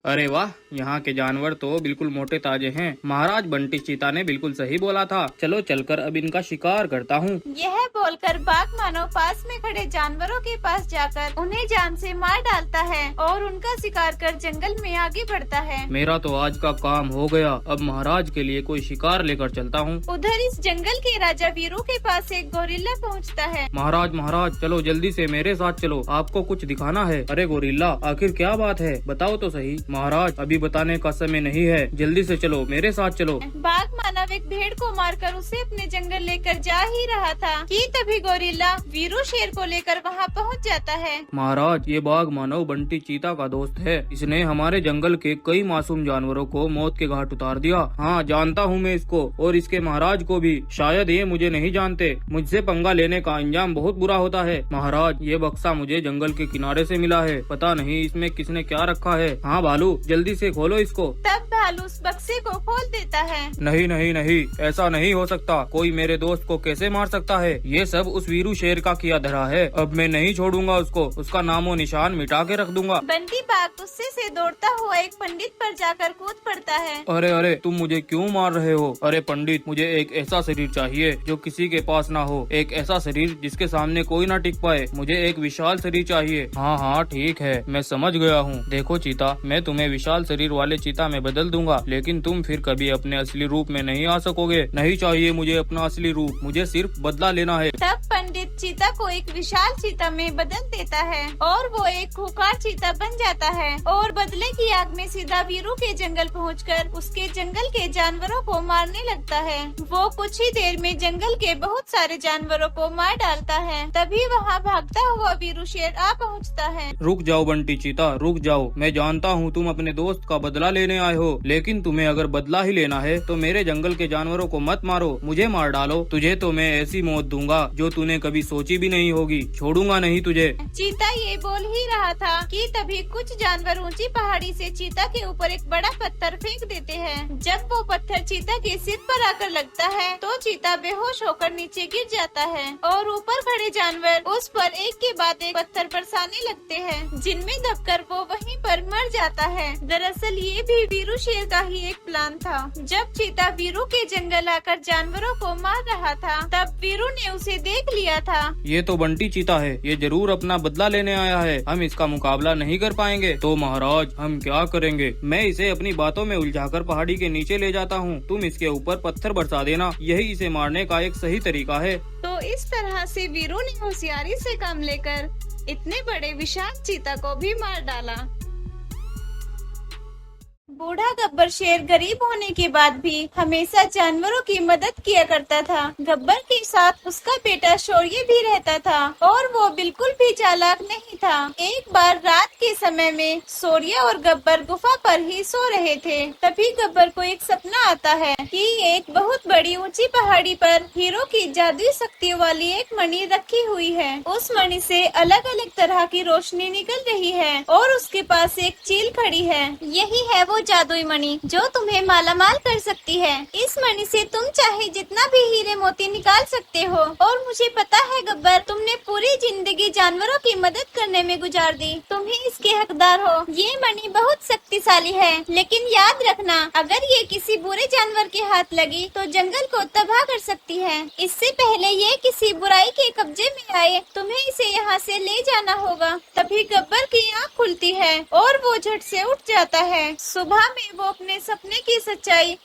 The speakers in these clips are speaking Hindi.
अरे वाह, यहाँ के जानवर तो बिल्कुल मोटे ताजे हैं। महाराज बंटी चीता ने बिल्कुल सही बोला था। चलो चलकर अब इनका शिकार करता हूँ। यह बोलकर बाघ मानव पास में खड़े जानवरों के पास जाकर उन्हें जान से मार डालता है और उनका शिकार कर जंगल में आगे बढ़ता है। मेरा तो आज का काम हो गया। अब महाराज के लिए कोई शिकार लेकर चलता हूँ। उधर इस जंगल के राजा वीरू के पास एक गोरिल्ला पहुँचता है। महाराज महाराज चलो जल्दी से मेरे साथ चलो, आपको कुछ दिखाना है। अरे गोरिल्ला, आखिर क्या बात है, बताओ तो सही। महाराज अभी बताने का समय नहीं है, जल्दी से चलो, मेरे साथ चलो। बाघ मानव एक भेड़ को मारकर उसे अपने जंगल लेकर जा ही रहा था कि तभी गोरिल्ला वीरू शेर को लेकर वहाँ पहुँच जाता है। महाराज ये बाघ मानव बंटी चीता का दोस्त है। इसने हमारे जंगल के कई मासूम जानवरों को मौत के घाट उतार दिया। हाँ जानता हूँ मैं इसको और इसके महाराज को भी। शायद ये मुझे नहीं जानते। मुझसे पंगा लेने का अंजाम बहुत बुरा होता है। महाराज ये बक्सा मुझे जंगल के किनारे से मिला है। पता नहीं इसमें किसने क्या रखा है। हाँ भालू जल्दी से खोलो इसको। तब भालू उस बक्से को खोल देता है। नहीं नहीं नहीं, ऐसा नहीं हो सकता। कोई मेरे दोस्त को कैसे मार सकता है। ये सब उस वीरू शेर का किया धरा है। अब मैं नहीं छोड़ूंगा उसको। उसका नामो निशान मिटा के रख दूंगा। बंटी बाघ गुस्से से दौड़ता हुआ एक पंडित पर जाकर कूद पड़ता है। अरे अरे तुम मुझे क्यों मार रहे हो। अरे पंडित, मुझे एक ऐसा शरीर चाहिए जो किसी के पास ना हो। एक ऐसा शरीर जिसके सामने कोई ना टिक पाए। मुझे एक विशाल शरीर चाहिए। हाँ हाँ ठीक है, मैं समझ गया हूँ। देखो चीता, मैं तुम्हें विशाल शरीर वाले चीता में बदल दूंगा, लेकिन तुम फिर कभी अपने असली रूप में नहीं आ सकोगे। नहीं चाहिए मुझे अपना असली रूप, मुझे सिर्फ बदला लेना है। तब पंडित चीता को एक विशाल चीता में बदल देता है और वो एक खूंखार चीता बन जाता है और बदले की आग में सीधा वीरू के जंगल पहुंचकर उसके जंगल के जानवरों को मारने लगता है। वो कुछ ही देर में जंगल के बहुत सारे जानवरों को मार डालता है। तभी वहाँ भागता हुआ वीरू शेर आ पहुँचता है। रुक जाओ बंटी चीता, रुक जाओ। मैं जानता हूँ तुम अपने दोस्त का बदला लेने आए हो, लेकिन तुम्हें अगर बदला ही लेना है तो मेरे जंगल के जानवरों को मत मारो, मुझे मार डालो। तुझे तो मैं ऐसी मौत दूंगा जो तूने कभी सोची भी नहीं होगी। छोड़ूंगा नहीं तुझे। चीता ये बोल ही रहा था कि तभी कुछ जानवर ऊंची पहाड़ी से चीता के ऊपर एक बड़ा पत्थर फेंक देते हैं। जब वो पत्थर चीता के सिर पर आकर लगता है तो चीता बेहोश होकर नीचे गिर जाता है और ऊपर खड़े जानवर उस पर एक के बाद एक पत्थर बरसाने लगते हैं, जिनमें दबकर वो वहीं पर मर जाता है। दरअसल ये भी वीरू शेर का ही एक प्लान था। जब चीता वीरू के जंगल आकर जानवरों को मार रहा था तब वीरू ने उसे देख लिया था। ये तो बंटी चीता है, ये जरूर अपना बदला लेने आया है। हम इसका मुकाबला नहीं कर पाएंगे तो महाराज हम क्या करेंगे। मैं इसे अपनी बातों में उलझाकर पहाड़ी के नीचे ले जाता हूँ। तुम इसके ऊपर पत्थर बरसा देना, यही इसे मारने का एक सही तरीका है। तो इस तरह से वीरू ने होशियारी से काम लेकर इतने बड़े विशाल चीता को भी मार डाला। बूढ़ा गब्बर शेर गरीब होने के बाद भी हमेशा जानवरों की मदद किया करता था। गब्बर के साथ उसका बेटा शौर्य भी रहता था और वो बिल्कुल भी चालाक नहीं था। एक बार रात के समय में शौर्य और गब्बर गुफा पर ही सो रहे थे। तभी गब्बर को एक सपना आता है कि एक बहुत बड़ी ऊंची पहाड़ी पर हीरो की जादुई शक्तियों वाली एक मणि रखी हुई है। उस मणि से अलग अलग तरह की रोशनी निकल रही है और उसके पास एक चील खड़ी है। यही है वो जादुई मणि जो तुम्हें मालामाल कर सकती है। इस मणि से तुम चाहे जितना भी हीरे मोती निकाल सकते हो। और मुझे पता है गब्बर, तुमने पूरी जिंदगी जानवरों की मदद करने में गुजार दी, तुम ही इसके हकदार हो। ये मणि बहुत शक्तिशाली है, लेकिन याद रखना अगर ये किसी बुरे जानवर के हाथ लगी तो जंगल को तबाह कर सकती है। इससे पहले ये किसी बुराई के कब्जे में आए तुम्हें इसे यहाँ से ले जाना होगा। तभी गब्बर की आँख खुलती है और वो झट से उठ जाता है। सुबह में वो अपने सपने की सच्चाई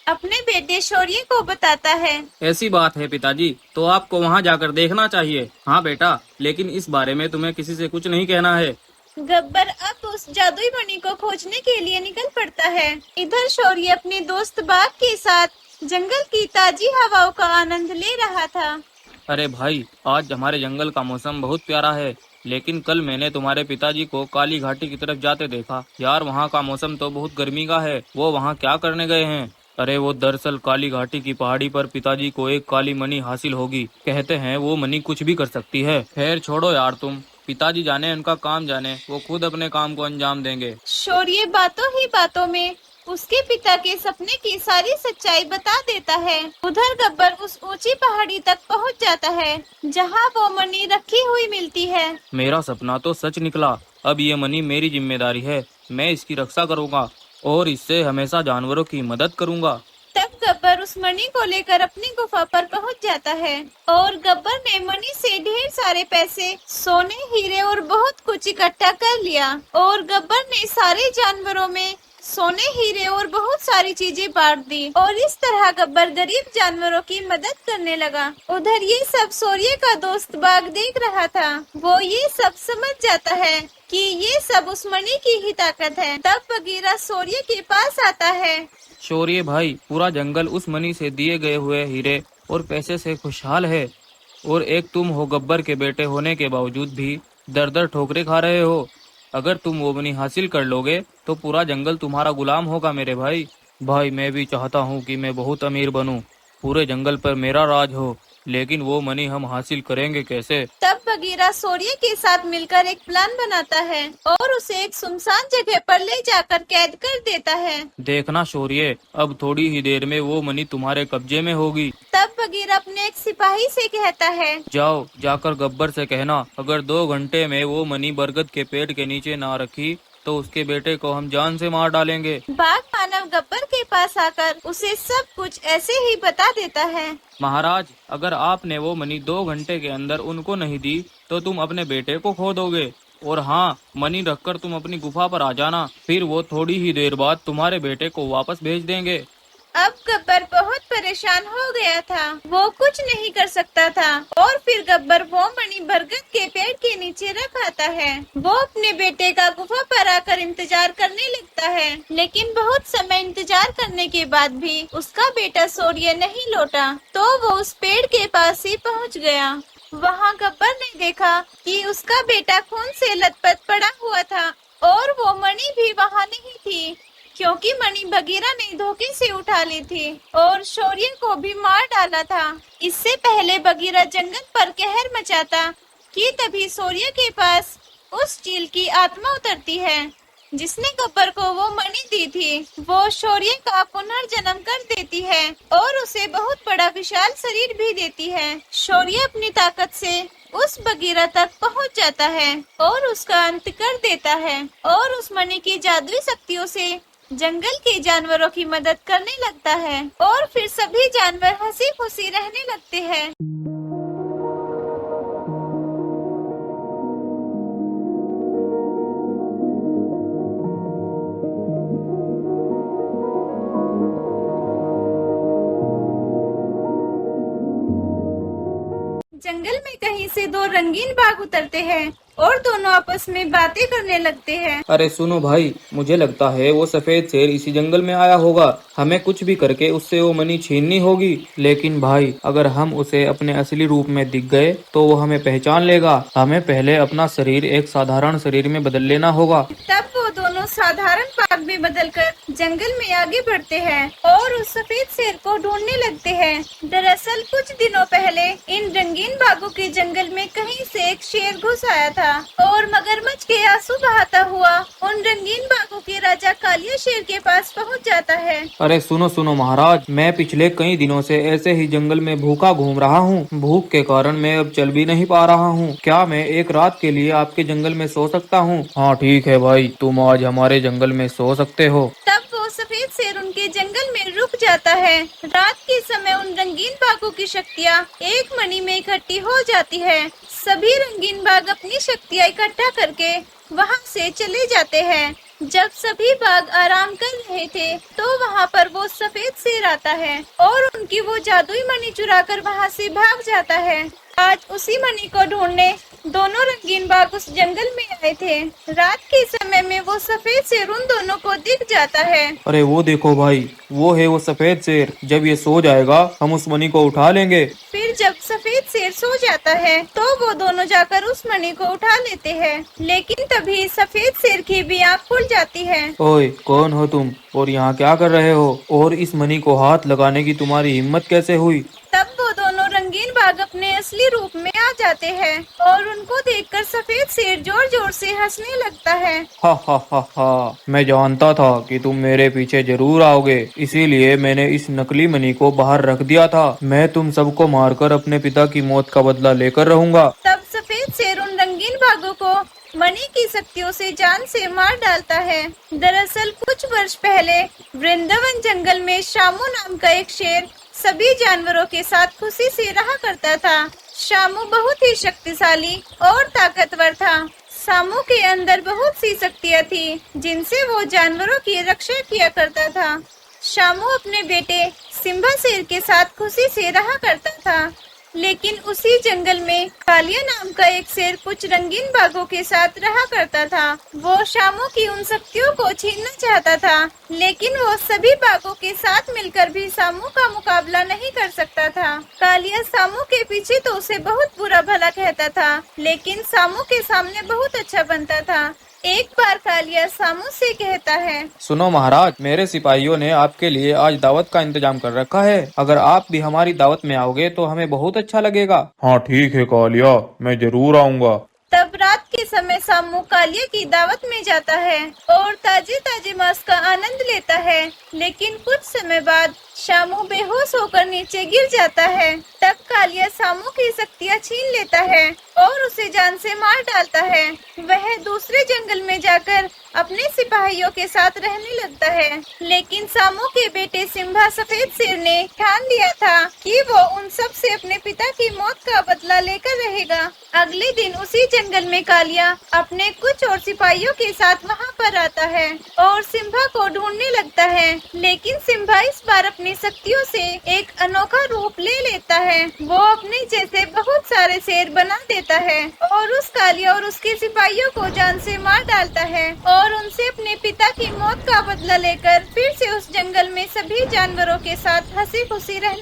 अपने बेटे शौर्य को बताता है। ऐसी बात है पिताजी, तो आपको वहाँ जाकर देखना चाहिए। हाँ बेटा, लेकिन इस बारे में तुम्हें किसी से कुछ नहीं कहना है। गब्बर अब उस जादुई मणि को खोजने के लिए निकल पड़ता है। इधर शौर्य अपने दोस्त बाघ के साथ जंगल की ताजी हवाओं का आनंद ले रहा था। अरे भाई, आज हमारे जंगल का मौसम बहुत प्यारा है, लेकिन कल मैंने तुम्हारे पिताजी को काली घाटी की तरफ जाते देखा। यार वहाँ का मौसम तो बहुत गर्मी का है। वो वहाँ क्या करने गए हैं। अरे वो दरअसल काली घाटी की पहाड़ी पर पिताजी को एक काली मणि हासिल होगी। कहते हैं वो मणि कुछ भी कर सकती है। खैर छोड़ो यार, तुम पिताजी जाने, उनका काम जाने, वो खुद अपने काम को अंजाम देंगे। शौर्य बातों ही बातों में उसके पिता के सपने की सारी सच्चाई बता देता है। उधर गब्बर उस ऊंची पहाड़ी तक पहुंच जाता है जहां वो मणि रखी हुई मिलती है। मेरा सपना तो सच निकला। अब ये मणि मेरी जिम्मेदारी है। मैं इसकी रक्षा करूंगा और इससे हमेशा जानवरों की मदद करूंगा। तब गब्बर उस मणि को लेकर अपनी गुफा पर पहुंच जाता है और गब्बर ने मणि से ढेर सारे पैसे, सोने, हीरे और बहुत कुछ इकट्ठा कर लिया और गब्बर ने सारे जानवरों में सोने, हीरे और बहुत सारी चीजें बांट दी और इस तरह गब्बर गरीब जानवरों की मदद करने लगा। उधर ये सब शौर्य का दोस्त बाघ देख रहा था। वो ये सब समझ जाता है कि ये सब उस मणि की ही ताकत है। तब बगीरा शौर्य के पास आता है। शौर्य भाई, पूरा जंगल उस मणि से दिए गए हुए हीरे और पैसे से खुशहाल है और एक तुम हो गब्बर के बेटे होने के बावजूद भी दर दर ठोकरे खा रहे हो। अगर तुम वो मणि हासिल कर लोगे तो पूरा जंगल तुम्हारा गुलाम होगा मेरे भाई। भाई, मैं भी चाहता हूँ कि मैं बहुत अमीर बनूं, पूरे जंगल पर मेरा राज हो, लेकिन वो मणि हम हासिल करेंगे कैसे? तब बगीरा शौर्य के साथ मिलकर एक प्लान बनाता है और उसे एक सुनसान जगह पर ले जाकर कैद कर देता है। देखना शौर्य, अब थोड़ी ही देर में वो मणि तुम्हारे कब्जे में होगी। तब बगीरा अपने एक सिपाही से कहता है, जाओ, जाकर गब्बर से कहना अगर 2 घंटे में वो मणि बरगद के पेड़ के नीचे ना रखी तो उसके बेटे को हम जान से मार डालेंगे। बाघ मानव गब्बर के पास आकर उसे सब कुछ ऐसे ही बता देता है। महाराज, अगर आपने वो मणि 2 घंटे के अंदर उनको नहीं दी तो तुम अपने बेटे को खो दोगे। और हाँ, मणि रखकर तुम अपनी गुफा पर आ जाना, फिर वो थोड़ी ही देर बाद तुम्हारे बेटे को वापस भेज देंगे। अब गब्बर बहुत परेशान हो गया था। वो कुछ नहीं कर सकता था और फिर गब्बर वो मणि बरगद के पेड़ के नीचे रख आता है। वो अपने बेटे का गुफा पर आकर इंतजार करने लगता है, लेकिन बहुत समय इंतजार करने के बाद भी उसका बेटा शौर्य नहीं लौटा। तो वो उस पेड़ के पास ही पहुंच गया। वहां गब्बर ने देखा कि उसका बेटा खून से लथपथ पड़ा हुआ था और वो मणि भी वहां नहीं थी, क्योंकि मणि बगीरा ने धोखे से उठा ली थी और शौर्य को भी मार डाला था। इससे पहले बगीरा जंगल पर कहर मचाता कि तभी शौर्य के पास उस चील की आत्मा उतरती है जिसने गब्बर को वो मणि दी थी। वो शौर्य का पुनर्जन्म कर देती है और उसे बहुत बड़ा विशाल शरीर भी देती है। शौर्य अपनी ताकत से उस बगीरा तक पहुंच जाता है और उसका अंत कर देता है और उस मणि की जादुई शक्तियों से जंगल के जानवरों की मदद करने लगता है और फिर सभी जानवर हंसी खुशी रहने लगते हैं। जंगल में कहीं से 2 रंगीन बाघ उतरते हैं और दोनों आपस में बातें करने लगते हैं। अरे सुनो भाई, मुझे लगता है वो सफेद शेर इसी जंगल में आया होगा। हमें कुछ भी करके उससे वो मणि छीननी होगी। लेकिन भाई, अगर हम उसे अपने असली रूप में दिख गए तो वो हमें पहचान लेगा। हमें पहले अपना शरीर एक साधारण शरीर में बदल लेना होगा। तब वो दोनों साधारण बाघ में बदलकर जंगल में आगे बढ़ते हैं और उस सफेद शेर को ढूंढने लगते हैं। दरअसल कुछ दिनों पहले इन रंगीन बाघों के जंगल में कहीं से एक शेर घुस आया था और मगरमच्छ के आंसू बहाता हुआ उन रंगीन बाघों के राजा कालिया शेर के पास पहुंच जाता है। अरे सुनो सुनो महाराज, मैं पिछले कई दिनों से ऐसे ही जंगल में भूखा घूम रहा हूँ। भूख के कारण मैं अब चल भी नहीं पा रहा हूँ। क्या मैं एक रात के लिए आपके जंगल में सो सकता हूँ? हाँ ठीक है भाई, तुम आज हमारे जंगल में सो सकते हो। तब वो सफेद शेर उनके जंगल में रुक जाता है। रात के समय उन रंगीन बाघों की शक्तियाँ एक मणि में इकट्ठी हो जाती है। सभी रंगीन बाघ अपनी शक्तियाँ इकट्ठा करके वहाँ से चले जाते हैं। जब सभी बाघ आराम कर रहे थे तो वहाँ पर वो सफेद शेर आता है और उनकी वो जादुई मणि चुराकर वहाँ से भाग जाता है। आज उसी मणि को ढूंढने दोनों रंगीन बाघ उस जंगल में आए थे। रात के समय में वो सफेद शेर उन दोनों को दिख जाता है। अरे वो देखो भाई, वो है वो सफेद शेर। जब ये सो जाएगा हम उस मणि को उठा लेंगे। फिर जब सफेद शेर सो जाता है तो वो दोनों जाकर उस मणि को उठा लेते हैं, लेकिन तभी सफेद शेर की भी आँख खुल जाती है। ओए, कौन हो तुम और यहाँ क्या कर रहे हो? और इस मणि को हाथ लगाने की तुम्हारी हिम्मत कैसे हुई? तब वो दोनों रंगीन बाघ अपने असली रूप में आ जाते हैं और उनको देखकर सफेद शेर जोर जोर से हंसने लगता है। हा हा हा हा, मैं जानता था कि तुम मेरे पीछे जरूर आओगे, इसीलिए मैंने इस नकली मणि को बाहर रख दिया था। मैं तुम सबको मारकर अपने पिता की मौत का बदला लेकर रहूंगा। तब सफेद शेर उन रंगीन बाघों को मणि की शक्तियों से जान से मार डालता है। दरअसल कुछ वर्ष पहले वृंदावन जंगल में शामू नाम का एक शेर सभी जानवरों के साथ खुशी से रहा करता था। शामू बहुत ही शक्तिशाली और ताकतवर था। शामू के अंदर बहुत सी शक्तियाँ थी जिनसे वो जानवरों की रक्षा किया करता था। शामू अपने बेटे सिम्बा शेर के साथ खुशी से रहा करता था, लेकिन उसी जंगल में कालिया नाम का एक शेर कुछ रंगीन बाघों के साथ रहा करता था। वो शामू की उन शक्तियों को छीनना चाहता था, लेकिन वो सभी बाघों के साथ मिलकर भी शामू का मुकाबला नहीं कर सकता था। कालिया शामू के पीछे तो उसे बहुत बुरा भला कहता था, लेकिन शामू के सामने बहुत अच्छा बनता था। एक बार कालिया शामू से कहता है, सुनो महाराज, मेरे सिपाहियों ने आपके लिए आज दावत का इंतजाम कर रखा है। अगर आप भी हमारी दावत में आओगे तो हमें बहुत अच्छा लगेगा। हाँ ठीक है कालिया, मैं जरूर आऊँगा। तब रात के समय शामू कालिया की दावत में जाता है और ताजे ताजे मांस का आनंद लेता है, लेकिन कुछ समय बाद शामू बेहोश होकर नीचे गिर जाता है। तब कालिया शामू की शक्तियाँ छीन लेता है और उसे जान से मार डालता है। वह दूसरे जंगल में जाकर अपने सिपाहियों के साथ रहने लगता है, लेकिन शामू के बेटे सिम्बा सफेद शेर ने ठान लिया था कि वो उन सब से अपने पिता की मौत का बदला लेकर रहेगा। अगले दिन उसी जंगल में कालिया अपने कुछ और सिपाहियों के साथ वहाँ पर आता है और सिम्बा को ढूंढने लगता है, लेकिन सिम्बा इस बार अपनी शक्तियों से एक अनोखा रूप ले लेता है। वो अपने जैसे बहुत सारे शेर बना देता है और उस कालिया और उसके सिपाहियों को जान से मार डालता है और उनसे अपने पिता की मौत का बदला लेकर फिर से उस जंगल में सभी जानवरों के साथ हंसी खुशी रहने